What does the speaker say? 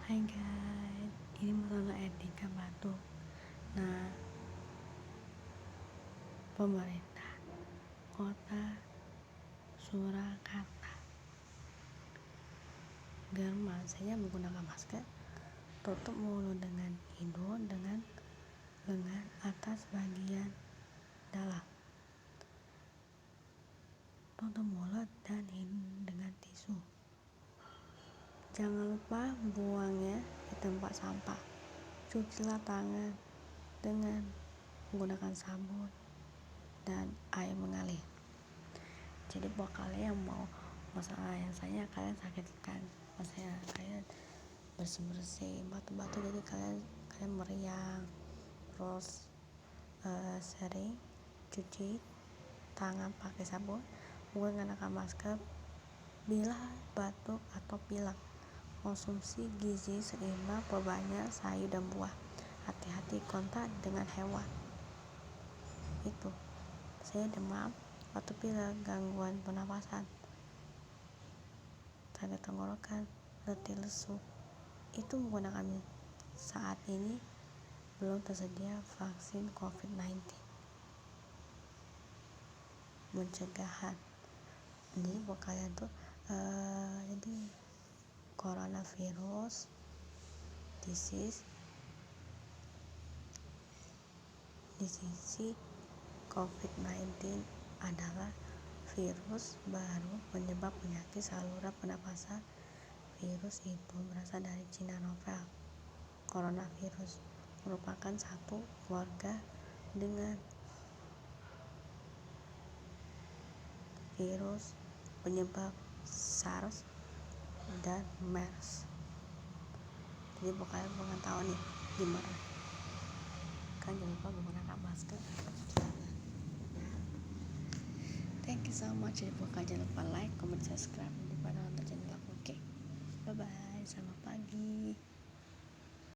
Hai guys, ini Maulana Etika batuk. Nah, pemerintah kota Surakarta biar saya menggunakan masker, tutup mulut dengan hidung dengan lengan atas bagian dalam, tutup mulut dan hidung dengan tisu. Jangan lupa buangnya di tempat sampah. Cucilah tangan dengan menggunakan sabun dan air mengalir. Jadi buat kalian yang mau masalah yang saya, kalian sakit kan, maksudnya kalian bersih batu-batu, jadi kalian meriang, terus sering cuci tangan pakai sabun, menggunakan masker. Bila batuk atau pilek, konsumsi gizi seimbang, perbanyak sayur dan buah. Hati-hati kontak dengan hewan. Itu saya demam, batuk pilek, gangguan pernapasan, sakit tenggorokan, letih lesu, itu menggunakan saat ini belum tersedia vaksin COVID-19 pencegahan. Jadi buat kalian tuh jadi coronavirus disease COVID-19 adalah virus baru penyebab penyakit saluran pernapasan. Virus itu berasal dari Cina. Novel coronavirus merupakan satu keluarga dengan virus penyebab SARS dan MERS. Jadi bukan pengetahuan nih gimana kan, jangan lupa menggunakan masker. Thank you so much. Jadi bukan jangan lupa like, comment, subscribe di pada nonton channel aku. Oke, bye bye, selamat pagi.